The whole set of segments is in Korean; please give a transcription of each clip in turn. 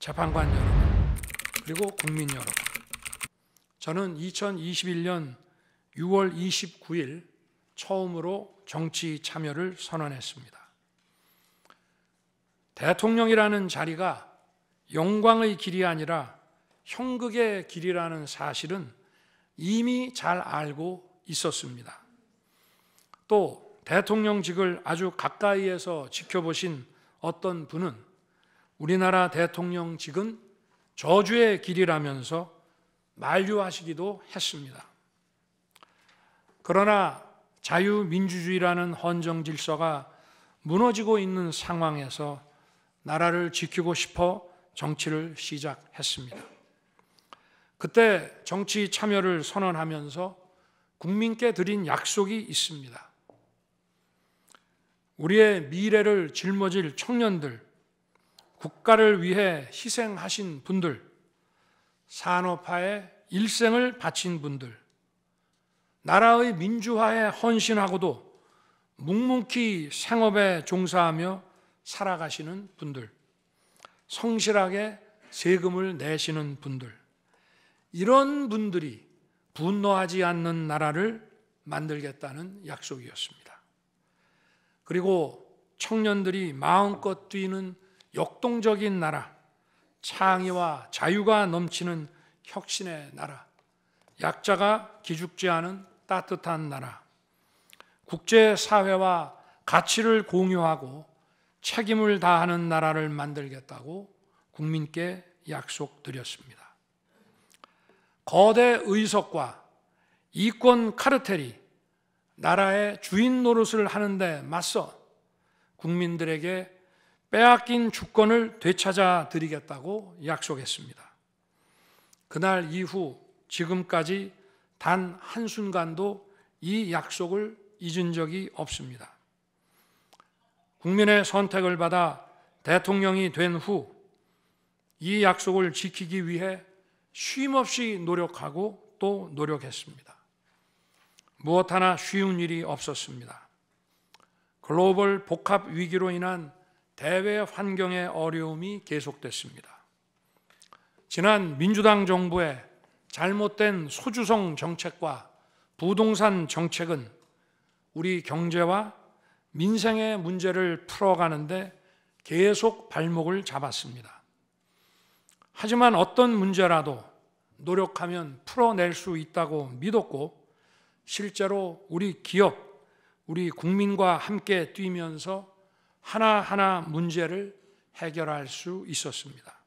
재판관 여러분, 그리고 국민 여러분, 저는 2021년 6월 29일 처음으로 정치 참여를 선언했습니다. 대통령이라는 자리가 영광의 길이 아니라 형극의 길이라는 사실은 이미 잘 알고 있었습니다. 또 대통령직을 아주 가까이에서 지켜보신 어떤 분은 우리나라 대통령직은 저주의 길이라면서 만류하시기도 했습니다. 그러나 자유민주주의라는 헌정 질서가 무너지고 있는 상황에서 나라를 지키고 싶어 정치를 시작했습니다. 그때 정치 참여를 선언하면서 국민께 드린 약속이 있습니다. 우리의 미래를 짊어질 청년들, 국가를 위해 희생하신 분들, 산업화에 일생을 바친 분들, 나라의 민주화에 헌신하고도 묵묵히 생업에 종사하며 살아가시는 분들, 성실하게 세금을 내시는 분들, 이런 분들이 분노하지 않는 나라를 만들겠다는 약속이었습니다. 그리고 청년들이 마음껏 뛰는 역동적인 나라, 창의와 자유가 넘치는 혁신의 나라, 약자가 기죽지 않은 따뜻한 나라, 국제사회와 가치를 공유하고 책임을 다하는 나라를 만들겠다고 국민께 약속드렸습니다. 거대 의석과 이권 카르텔이 나라의 주인 노릇을 하는데 맞서 국민들에게 빼앗긴 주권을 되찾아 드리겠다고 약속했습니다. 그날 이후 지금까지 단 한순간도 이 약속을 잊은 적이 없습니다. 국민의 선택을 받아 대통령이 된 후 이 약속을 지키기 위해 쉼없이 노력하고 또 노력했습니다. 무엇 하나 쉬운 일이 없었습니다. 글로벌 복합 위기로 인한 대외 환경의 어려움이 계속됐습니다. 지난 민주당 정부의 잘못된 소주성 정책과 부동산 정책은 우리 경제와 민생의 문제를 풀어가는데 계속 발목을 잡았습니다. 하지만 어떤 문제라도 노력하면 풀어낼 수 있다고 믿었고 실제로 우리 기업, 우리 국민과 함께 뛰면서 하나하나 문제를 해결할 수 있었습니다.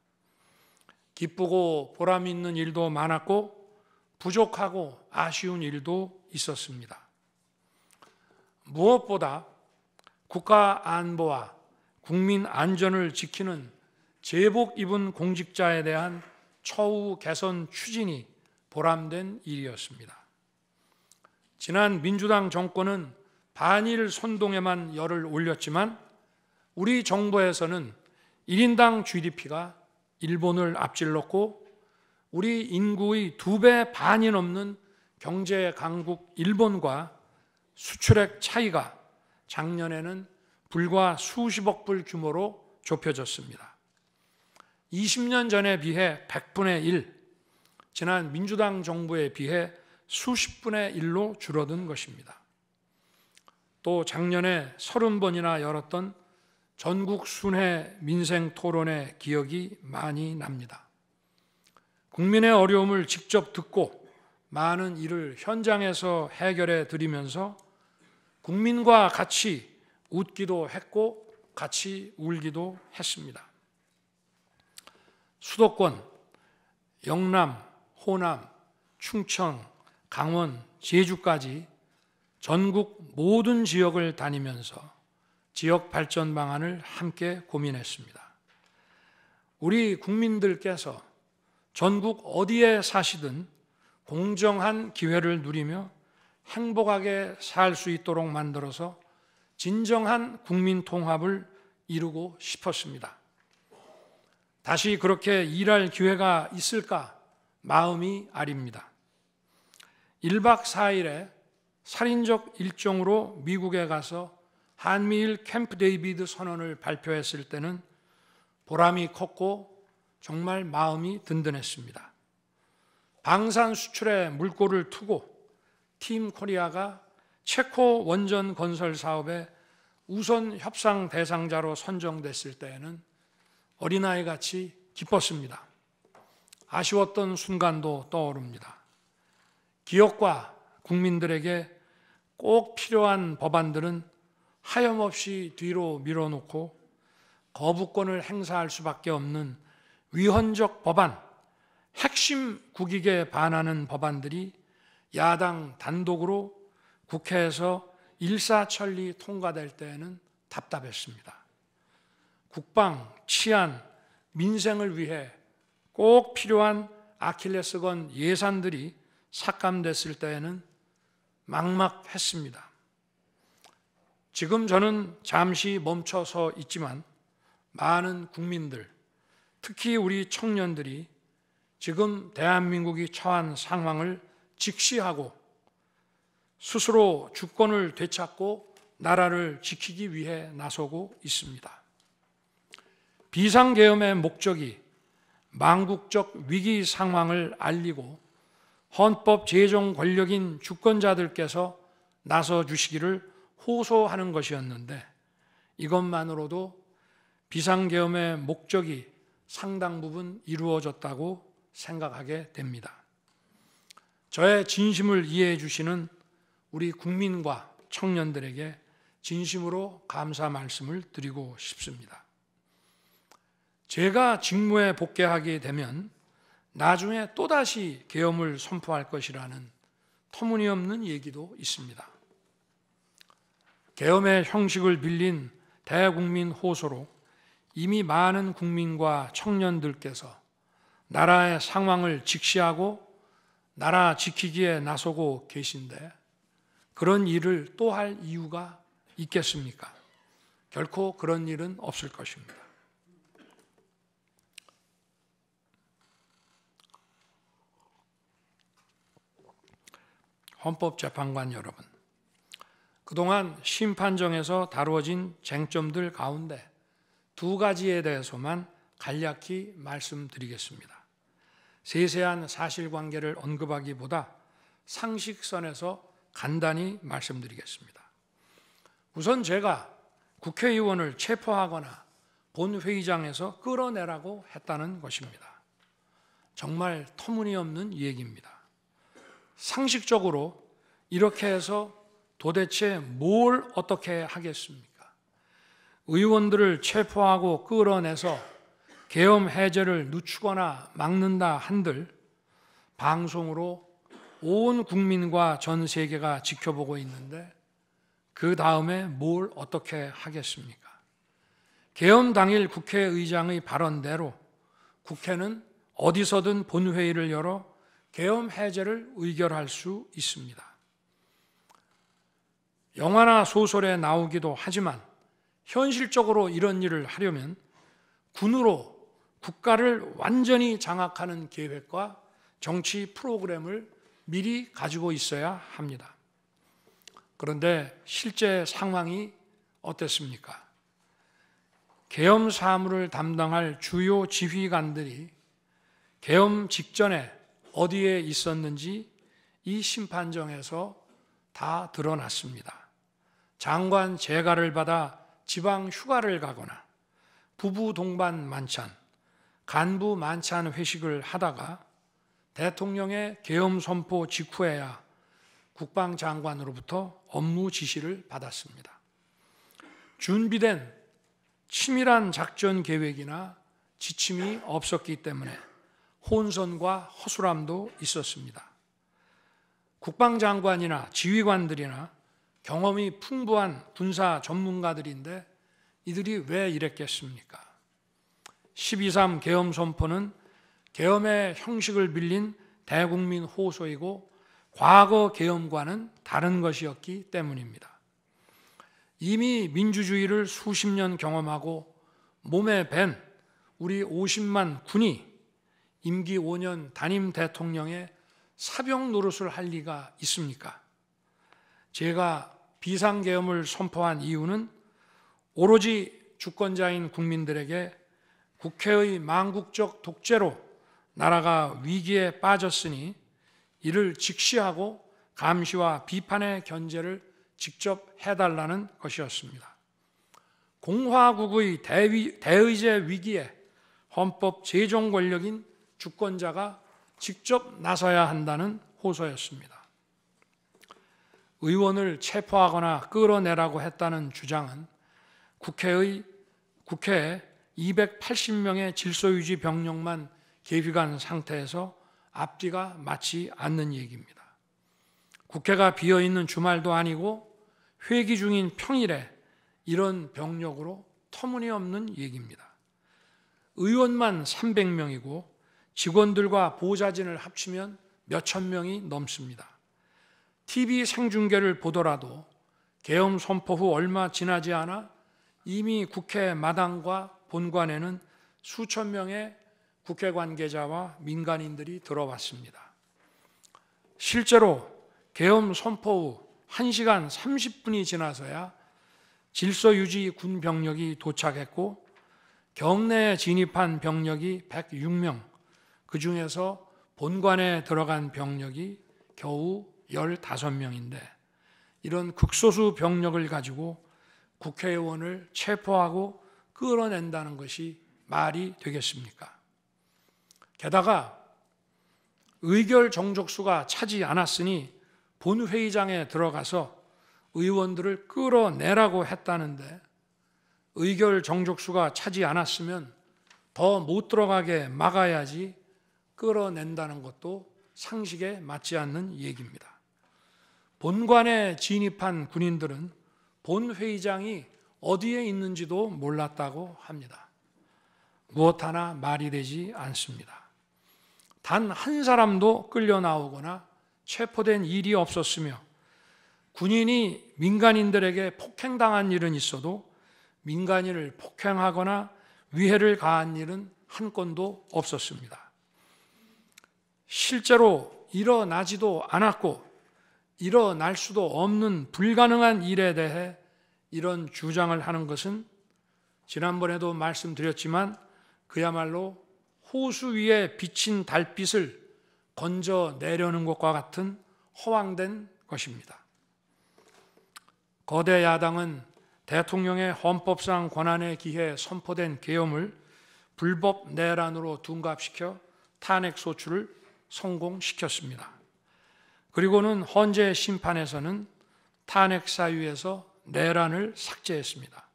기쁘고 보람 있는 일도 많았고 부족하고 아쉬운 일도 있었습니다. 무엇보다 국가 안보와 국민 안전을 지키는 제복 입은 공직자에 대한 처우 개선 추진이 보람된 일이었습니다. 지난 민주당 정권은 반일 선동에만 열을 올렸지만 우리 정부에서는 1인당 GDP가 일본을 앞질렀고 우리 인구의 2배 반이 넘는 경제 강국 일본과 수출액 차이가 작년에는 불과 수십억 불 규모로 좁혀졌습니다. 20년 전에 비해 100분의 1, 지난 민주당 정부에 비해 수십 분의 1로 줄어든 것입니다. 또 작년에 30번이나 열었던 전국 순회 민생 토론회 기억이 많이 납니다. 국민의 어려움을 직접 듣고 많은 일을 현장에서 해결해 드리면서 국민과 같이 웃기도 했고 같이 울기도 했습니다. 수도권, 영남, 호남, 충청, 강원, 제주까지 전국 모든 지역을 다니면서 지역 발전 방안을 함께 고민했습니다. 우리 국민들께서 전국 어디에 사시든 공정한 기회를 누리며 행복하게 살 수 있도록 만들어서 진정한 국민 통합을 이루고 싶었습니다. 다시 그렇게 일할 기회가 있을까 마음이 아립니다. 1박 4일의 살인적 일정으로 미국에 가서 한미일 캠프 데이비드 선언을 발표했을 때는 보람이 컸고 정말 마음이 든든했습니다. 방산 수출에 물꼬를 트고 팀 코리아가 체코 원전 건설 사업의 우선 협상 대상자로 선정됐을 때에는 어린아이 같이 기뻤습니다. 아쉬웠던 순간도 떠오릅니다. 기업과 국민들에게 꼭 필요한 법안들은 하염없이 뒤로 밀어놓고 거부권을 행사할 수밖에 없는 위헌적 법안, 핵심 국익에 반하는 법안들이 야당 단독으로 국회에서 일사천리 통과될 때에는 답답했습니다. 국방, 치안, 민생을 위해 꼭 필요한 아킬레스건 예산들이 삭감됐을 때에는 막막했습니다. 지금 저는 잠시 멈춰서 있지만 많은 국민들, 특히 우리 청년들이 지금 대한민국이 처한 상황을 직시하고 스스로 주권을 되찾고 나라를 지키기 위해 나서고 있습니다. 비상계엄의 목적이 망국적 위기 상황을 알리고 헌법 제정 권력인 주권자들께서 나서 주시기를 호소하는 것이었는데 이것만으로도 비상계엄의 목적이 상당 부분 이루어졌다고 생각하게 됩니다. 저의 진심을 이해해 주시는 우리 국민과 청년들에게 진심으로 감사 말씀을 드리고 싶습니다. 제가 직무에 복귀하게 되면 나중에 또다시 계엄을 선포할 것이라는 터무니없는 얘기도 있습니다. 계엄의 형식을 빌린 대국민 호소로 이미 많은 국민과 청년들께서 나라의 상황을 직시하고 나라 지키기에 나서고 계신데 그런 일을 또 할 이유가 있겠습니까? 결코 그런 일은 없을 것입니다. 헌법재판관 여러분, 그동안 심판정에서 다루어진 쟁점들 가운데 두 가지에 대해서만 간략히 말씀드리겠습니다. 세세한 사실관계를 언급하기보다 상식선에서 간단히 말씀드리겠습니다. 우선 제가 국회의원을 체포하거나 본회의장에서 끌어내라고 했다는 것입니다. 정말 터무니없는 얘기입니다. 상식적으로 이렇게 해서 도대체 뭘 어떻게 하겠습니까? 의원들을 체포하고 끌어내서 계엄 해제를 늦추거나 막는다 한들 방송으로 온 국민과 전 세계가 지켜보고 있는데 그 다음에 뭘 어떻게 하겠습니까? 계엄 당일 국회의장의 발언대로 국회는 어디서든 본회의를 열어 계엄 해제를 의결할 수 있습니다. 영화나 소설에 나오기도 하지만 현실적으로 이런 일을 하려면 군으로 국가를 완전히 장악하는 계획과 정치 프로그램을 미리 가지고 있어야 합니다. 그런데 실제 상황이 어땠습니까? 계엄 사무를 담당할 주요 지휘관들이 계엄 직전에 어디에 있었는지 이 심판정에서 다 드러났습니다. 장관 재가를 받아 지방 휴가를 가거나 부부 동반 만찬, 간부 만찬 회식을 하다가 대통령의 계엄 선포 직후에야 국방장관으로부터 업무 지시를 받았습니다. 준비된 치밀한 작전 계획이나 지침이 없었기 때문에 혼선과 허술함도 있었습니다. 국방장관이나 지휘관들이나 경험이 풍부한 군사 전문가들인데 이들이 왜 이랬겠습니까? 12.3 계엄 선포는 계엄의 형식을 빌린 대국민 호소이고 과거 계엄과는 다른 것이었기 때문입니다. 이미 민주주의를 수십 년 경험하고 몸에 밴 우리 50만 군이 임기 5년 단임 대통령의 사병 노릇을 할 리가 있습니까? 제가 비상계엄을 선포한 이유는 오로지 주권자인 국민들에게 국회의 망국적 독재로 나라가 위기에 빠졌으니 이를 직시하고 감시와 비판의 견제를 직접 해달라는 것이었습니다. 공화국의 대의제 위기에 헌법 제정 권력인 주권자가 직접 나서야 한다는 호소였습니다. 의원을 체포하거나 끌어내라고 했다는 주장은 국회에 280명의 질서유지 병력만 계비간 상태에서 앞뒤가 맞지 않는 얘기입니다. 국회가 비어있는 주말도 아니고 회기 중인 평일에 이런 병력으로 터무니없는 얘기입니다. 의원만 300명이고 직원들과 보좌진을 합치면 몇천 명이 넘습니다. TV 생중계를 보더라도 계엄 선포 후 얼마 지나지 않아 이미 국회 마당과 본관에는 수천 명의 국회 관계자와 민간인들이 들어왔습니다. 실제로 계엄 선포 후 1시간 30분이 지나서야 질서유지 군 병력이 도착했고 경내에 진입한 병력이 106명, 그 중에서 본관에 들어간 병력이 겨우 15명인데 이런 극소수 병력을 가지고 국회의원을 체포하고 끌어낸다는 것이 말이 되겠습니까? 게다가 의결 정족수가 차지 않았으니 본회의장에 들어가서 의원들을 끌어내라고 했다는데 의결 정족수가 차지 않았으면 더 못 들어가게 막아야지 끌어낸다는 것도 상식에 맞지 않는 얘기입니다. 본관에 진입한 군인들은 본회의장이 어디에 있는지도 몰랐다고 합니다. 무엇 하나 말이 되지 않습니다. 단 한 사람도 끌려 나오거나 체포된 일이 없었으며 군인이 민간인들에게 폭행당한 일은 있어도 민간인을 폭행하거나 위해를 가한 일은 한 건도 없었습니다. 실제로 일어나지도 않았고 일어날 수도 없는 불가능한 일에 대해 이런 주장을 하는 것은 지난번에도 말씀드렸지만 그야말로 호수 위에 비친 달빛을 건져내려는 것과 같은 허황된 것입니다. 거대 야당은 대통령의 헌법상 권한에 기해 선포된 계엄을 불법 내란으로 둔갑시켜 탄핵 소추를 성공시켰습니다. 그리고는 헌재 심판에서는 탄핵 사유에서 내란을 삭제했습니다.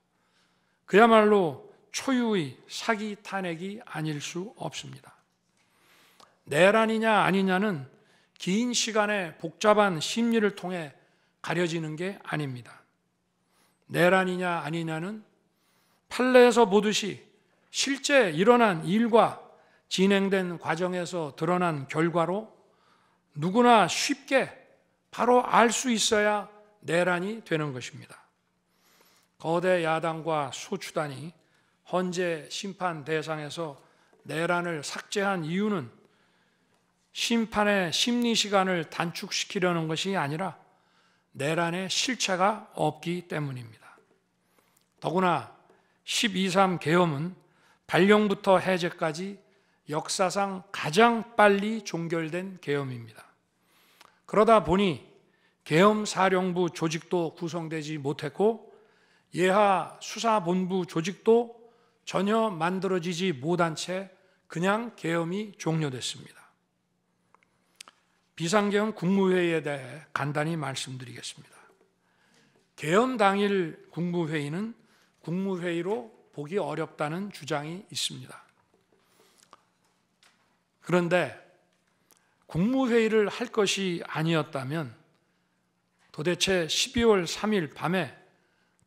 그야말로 초유의 사기 탄핵이 아닐 수 없습니다. 내란이냐 아니냐는 긴 시간의 복잡한 심리를 통해 가려지는 게 아닙니다. 내란이냐 아니냐는 판례에서 보듯이 실제 일어난 일과 진행된 과정에서 드러난 결과로 누구나 쉽게 바로 알 수 있어야 내란이 되는 것입니다. 거대 야당과 소추단이 헌재 심판 대상에서 내란을 삭제한 이유는 심판의 심리 시간을 단축시키려는 것이 아니라 내란의 실체가 없기 때문입니다. 더구나 12.3 계엄은 발령부터 해제까지 역사상 가장 빨리 종결된 계엄입니다. 그러다 보니 계엄사령부 조직도 구성되지 못했고 예하 수사본부 조직도 전혀 만들어지지 못한 채 그냥 계엄이 종료됐습니다. 비상계엄 국무회의에 대해 간단히 말씀드리겠습니다. 계엄 당일 국무회의는 국무회의로 보기 어렵다는 주장이 있습니다. 그런데 국무회의를 할 것이 아니었다면 도대체 12월 3일 밤에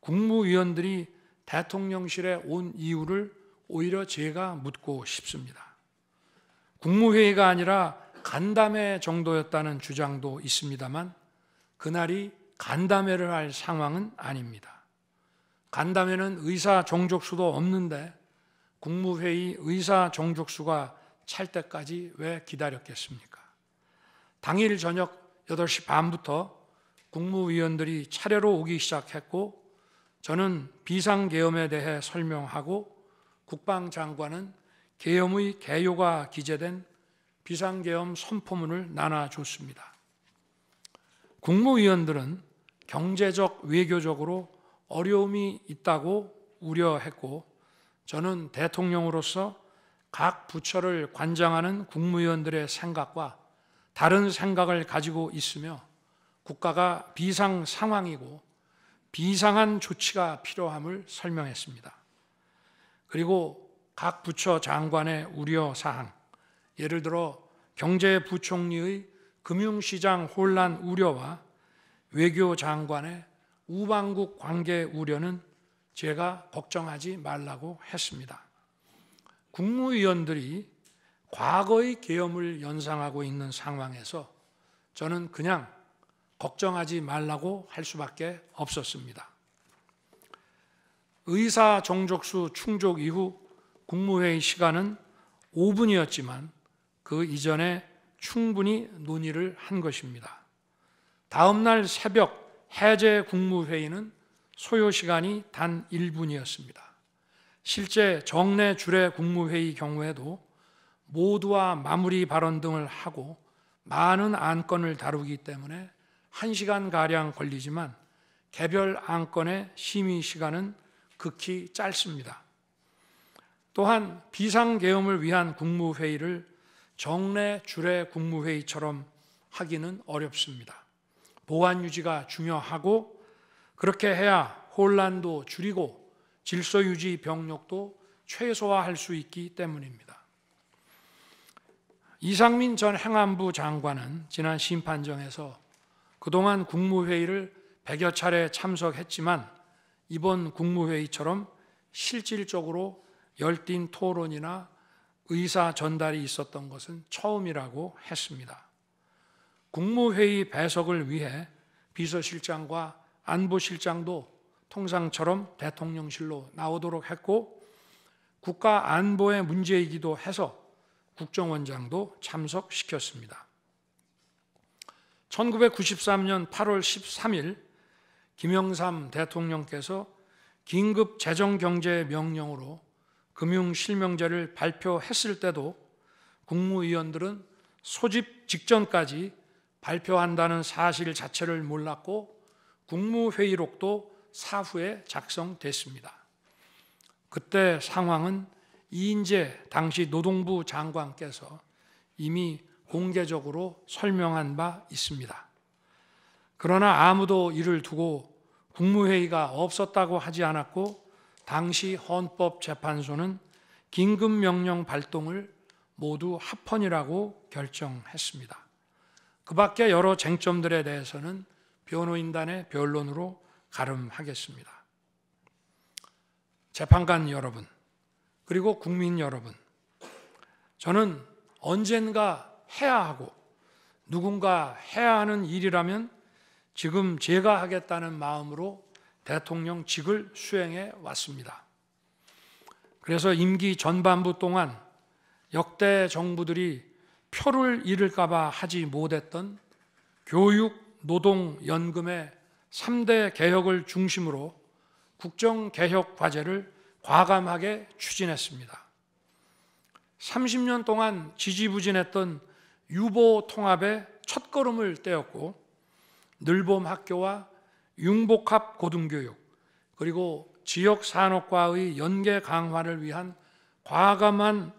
국무위원들이 대통령실에 온 이유를 오히려 제가 묻고 싶습니다. 국무회의가 아니라 간담회 정도였다는 주장도 있습니다만 그날이 간담회를 할 상황은 아닙니다. 간담회는 의사 정족수도 없는데 국무회의 의사 정족수가 찰 때까지 왜 기다렸겠습니까? 당일 저녁 8시 반부터 국무위원들이 차례로 오기 시작했고 저는 비상계엄에 대해 설명하고 국방장관은 계엄의 개요가 기재된 비상계엄 선포문을 나눠줬습니다. 국무위원들은 경제적, 외교적으로 어려움이 있다고 우려했고, 저는 대통령으로서 각 부처를 관장하는 국무위원들의 생각과 다른 생각을 가지고 있으며 국가가 비상 상황이고 비상한 조치가 필요함을 설명했습니다. 그리고 각 부처 장관의 우려사항, 예를 들어 경제부총리의 금융시장 혼란 우려와 외교장관의 우방국 관계 우려는 제가 걱정하지 말라고 했습니다. 국무위원들이 과거의 계엄을 연상하고 있는 상황에서 저는 그냥 걱정하지 말라고 할 수밖에 없었습니다. 의사 정족수 충족 이후 국무회의 시간은 5분이었지만 그 이전에 충분히 논의를 한 것입니다. 다음 날 새벽 해제 국무회의는 소요 시간이 단 1분이었습니다. 실제 정례 주례 국무회의 경우에도 모두와 마무리 발언 등을 하고 많은 안건을 다루기 때문에 1시간가량 걸리지만 개별 안건의 심의 시간은 극히 짧습니다. 또한 비상계엄을 위한 국무회의를 정례 주례 국무회의처럼 하기는 어렵습니다. 보안 유지가 중요하고 그렇게 해야 혼란도 줄이고 질서 유지 병력도 최소화할 수 있기 때문입니다. 이상민 전 행안부 장관은 지난 심판정에서 그동안 국무회의를 100여 차례 참석했지만 이번 국무회의처럼 실질적으로 열띤 토론이나 의사 전달이 있었던 것은 처음이라고 했습니다. 국무회의 배석을 위해 비서실장과 안보실장도 통상처럼 대통령실로 나오도록 했고 국가 안보의 문제이기도 해서 국정원장도 참석시켰습니다. 1993년 8월 13일 김영삼 대통령께서 긴급 재정경제명령으로 금융실명제를 발표했을 때도 국무위원들은 소집 직전까지 발표한다는 사실 자체를 몰랐고 국무회의록도 사후에 작성됐습니다. 그때 상황은 이인재 당시 노동부 장관께서 이미 공개적으로 설명한 바 있습니다. 그러나 아무도 이를 두고 국무회의가 없었다고 하지 않았고 당시 헌법재판소는 긴급명령 발동을 모두 합헌이라고 결정했습니다. 그 밖에 여러 쟁점들에 대해서는 변호인단의 변론으로 가름하겠습니다. 재판관 여러분, 그리고 국민 여러분, 저는 언젠가 해야 하고 누군가 해야 하는 일이라면 지금 제가 하겠다는 마음으로 대통령직을 수행해 왔습니다. 그래서 임기 전반부 동안 역대 정부들이 표를 잃을까 봐 하지 못했던 교육, 노동, 연금의 3대 개혁을 중심으로 국정개혁 과제를 과감하게 추진했습니다. 30년 동안 지지부진했던 유보 통합의 첫걸음을 떼었고 늘봄 학교와 융복합 고등교육 그리고 지역산업과의 연계 강화를 위한 과감한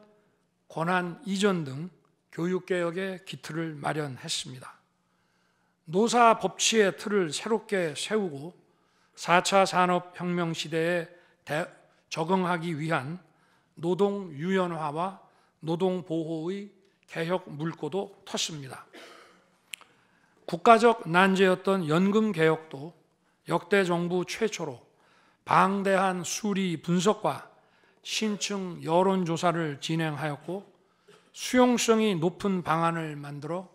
권한 이전 등 교육개혁의 기틀을 마련했습니다. 노사 법치의 틀을 새롭게 세우고 4차 산업혁명 시대에 적응하기 위한 노동 유연화와 노동 보호의 개혁 물꼬도 텄습니다. 국가적 난제였던 연금 개혁도 역대 정부 최초로 방대한 수리 분석과 신층 여론조사를 진행하였고 수용성이 높은 방안을 만들어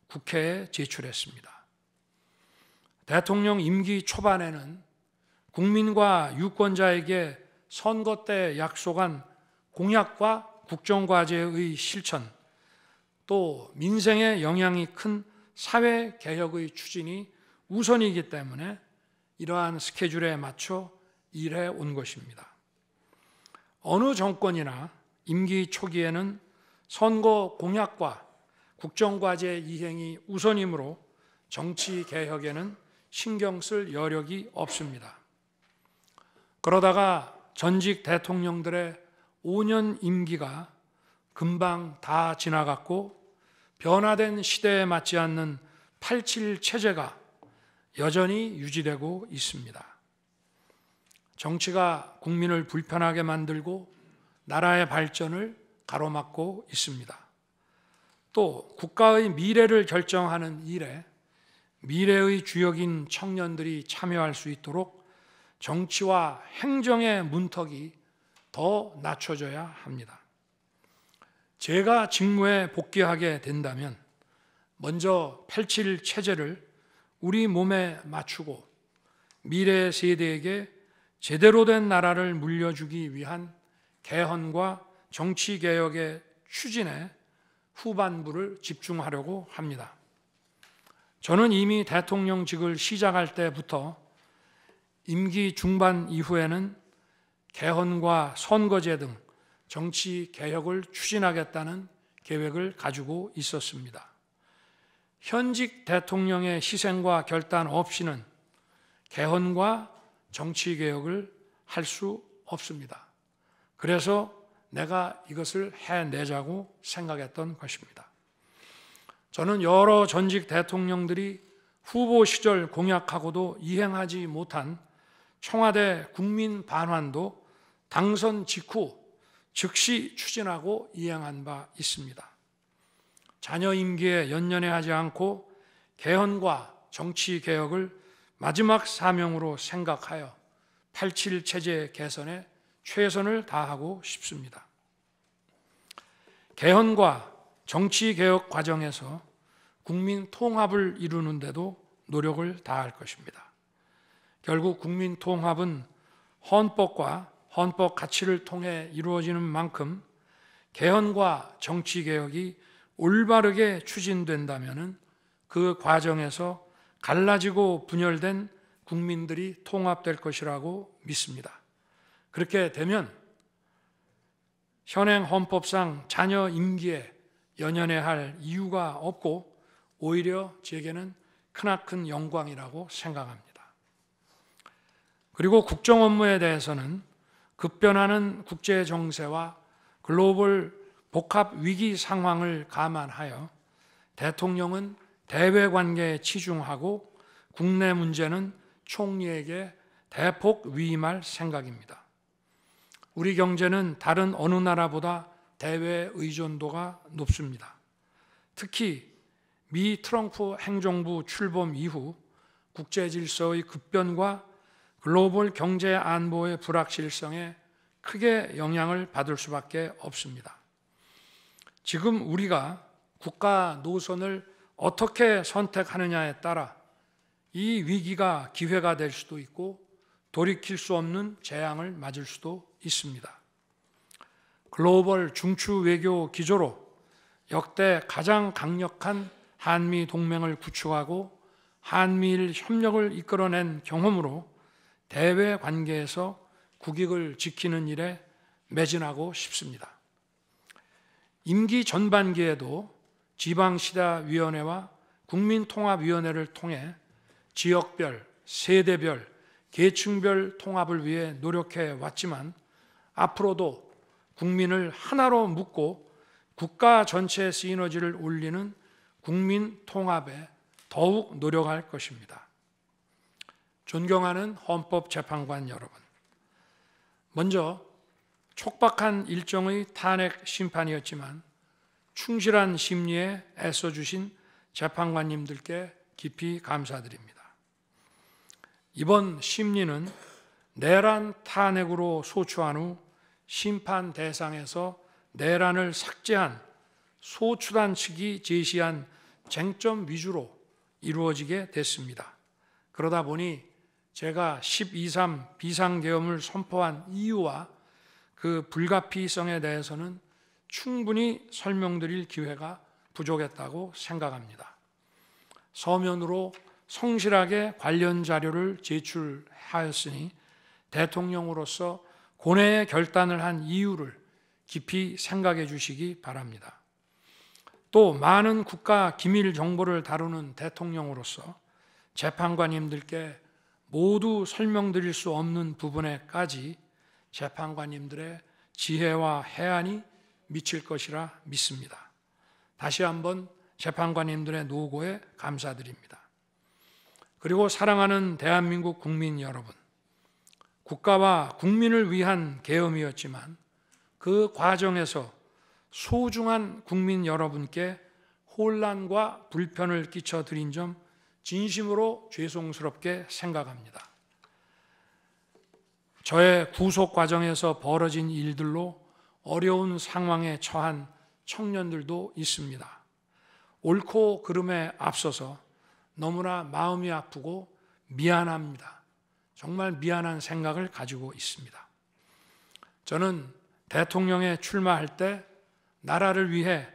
국회에 제출했습니다. 대통령 임기 초반에는 국민과 유권자에게 선거 때 약속한 공약과 국정과제의 실천, 또 민생에 영향이 큰 사회개혁의 추진이 우선이기 때문에 이러한 스케줄에 맞춰 일해 온 것입니다. 어느 정권이나 임기 초기에는 선거 공약과 국정과제 이행이 우선이므로 정치 개혁에는 신경 쓸 여력이 없습니다. 그러다가 전직 대통령들의 5년 임기가 금방 다 지나갔고 변화된 시대에 맞지 않는 87 체제가 여전히 유지되고 있습니다. 정치가 국민을 불편하게 만들고 나라의 발전을 가로막고 있습니다. 또 국가의 미래를 결정하는 일에 미래의 주역인 청년들이 참여할 수 있도록 정치와 행정의 문턱이 더 낮춰져야 합니다. 제가 직무에 복귀하게 된다면 먼저 87 체제를 우리 몸에 맞추고 미래 세대에게 제대로 된 나라를 물려주기 위한 개헌과 정치개혁의 추진에 후반부를 집중하려고 합니다. 저는 이미 대통령직을 시작할 때부터 임기 중반 이후에는 개헌과 선거제 등 정치개혁을 추진하겠다는 계획을 가지고 있었습니다. 현직 대통령의 희생과 결단 없이는 개헌과 정치개혁을 할 수 없습니다. 그래서 내가 이것을 해내자고 생각했던 것입니다. 저는 여러 전직 대통령들이 후보 시절 공약하고도 이행하지 못한 청와대 국민 반환도 당선 직후 즉시 추진하고 이행한 바 있습니다. 자녀 임기에 연연해하지 않고 개헌과 정치개혁을 마지막 사명으로 생각하여 87 체제 개선에 최선을 다하고 싶습니다. 개헌과 정치개혁 과정에서 국민 통합을 이루는 데도 노력을 다할 것입니다. 결국 국민 통합은 헌법과 헌법 가치를 통해 이루어지는 만큼 개헌과 정치개혁이 올바르게 추진된다면 그 과정에서 갈라지고 분열된 국민들이 통합될 것이라고 믿습니다. 그렇게 되면 현행 헌법상 자녀 임기에 연연해할 이유가 없고 오히려 제게는 크나큰 영광이라고 생각합니다. 그리고 국정 업무에 대해서는 급변하는 국제 정세와 글로벌 복합 위기 상황을 감안하여 대통령은 대외 관계에 치중하고 국내 문제는 총리에게 대폭 위임할 생각입니다. 우리 경제는 다른 어느 나라보다 대외 의존도가 높습니다. 특히 미 트럼프 행정부 출범 이후 국제 질서의 급변과 글로벌 경제 안보의 불확실성에 크게 영향을 받을 수밖에 없습니다. 지금 우리가 국가 노선을 어떻게 선택하느냐에 따라 이 위기가 기회가 될 수도 있고 돌이킬 수 없는 재앙을 맞을 수도 있습니다. 글로벌 중추 외교 기조로 역대 가장 강력한 한미 동맹을 구축하고 한미일 협력을 이끌어낸 경험으로 대외 관계에서 국익을 지키는 일에 매진하고 싶습니다. 임기 전반기에도 지방시다위원회와 국민통합위원회를 통해 지역별, 세대별, 계층별 통합을 위해 노력해 왔지만 앞으로도 국민을 하나로 묶고 국가 전체 시너지를 올리는 국민 통합에 더욱 노력할 것입니다. 존경하는 헌법재판관 여러분, 먼저 촉박한 일정의 탄핵 심판이었지만 충실한 심리에 애써주신 재판관님들께 깊이 감사드립니다. 이번 심리는 내란 탄핵으로 소추한 후 심판 대상에서 내란을 삭제한 소추단 측이 제시한 쟁점 위주로 이루어지게 됐습니다. 그러다 보니 제가 12.3 비상계엄을 선포한 이유와 그 불가피성에 대해서는 충분히 설명드릴 기회가 부족했다고 생각합니다. 서면으로 성실하게 관련 자료를 제출하였으니 대통령으로서 고뇌의 결단을 한 이유를 깊이 생각해 주시기 바랍니다. 또 많은 국가 기밀 정보를 다루는 대통령으로서 재판관님들께 모두 설명드릴 수 없는 부분에까지 재판관님들의 지혜와 해안이 미칠 것이라 믿습니다. 다시 한번 재판관님들의 노고에 감사드립니다. 그리고 사랑하는 대한민국 국민 여러분, 국가와 국민을 위한 계엄이었지만 그 과정에서 소중한 국민 여러분께 혼란과 불편을 끼쳐드린 점 진심으로 죄송스럽게 생각합니다. 저의 구속 과정에서 벌어진 일들로 어려운 상황에 처한 청년들도 있습니다. 옳고 그름에 앞서서 너무나 마음이 아프고 미안합니다. 정말 미안한 생각을 가지고 있습니다. 저는 대통령에 출마할 때 나라를 위해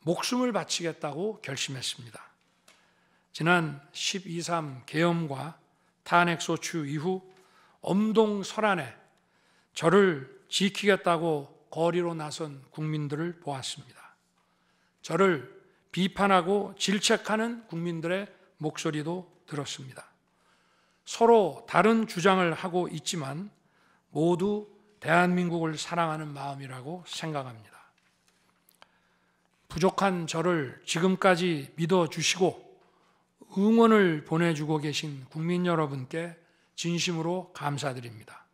목숨을 바치겠다고 결심했습니다. 지난 12.3 계엄과 탄핵소추 이후 엄동설안에 저를 지키겠다고 거리로 나선 국민들을 보았습니다. 저를 비판하고 질책하는 국민들의 목소리도 들었습니다. 서로 다른 주장을 하고 있지만 모두 대한민국을 사랑하는 마음이라고 생각합니다. 부족한 저를 지금까지 믿어주시고 응원을 보내주고 계신 국민 여러분께 진심으로 감사드립니다.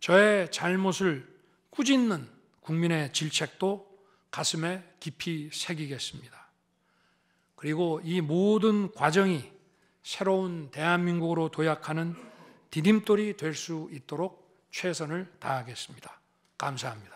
저의 잘못을 꾸짖는 국민의 질책도 가슴에 깊이 새기겠습니다. 그리고 이 모든 과정이 새로운 대한민국으로 도약하는 디딤돌이 될 수 있도록 최선을 다하겠습니다. 감사합니다.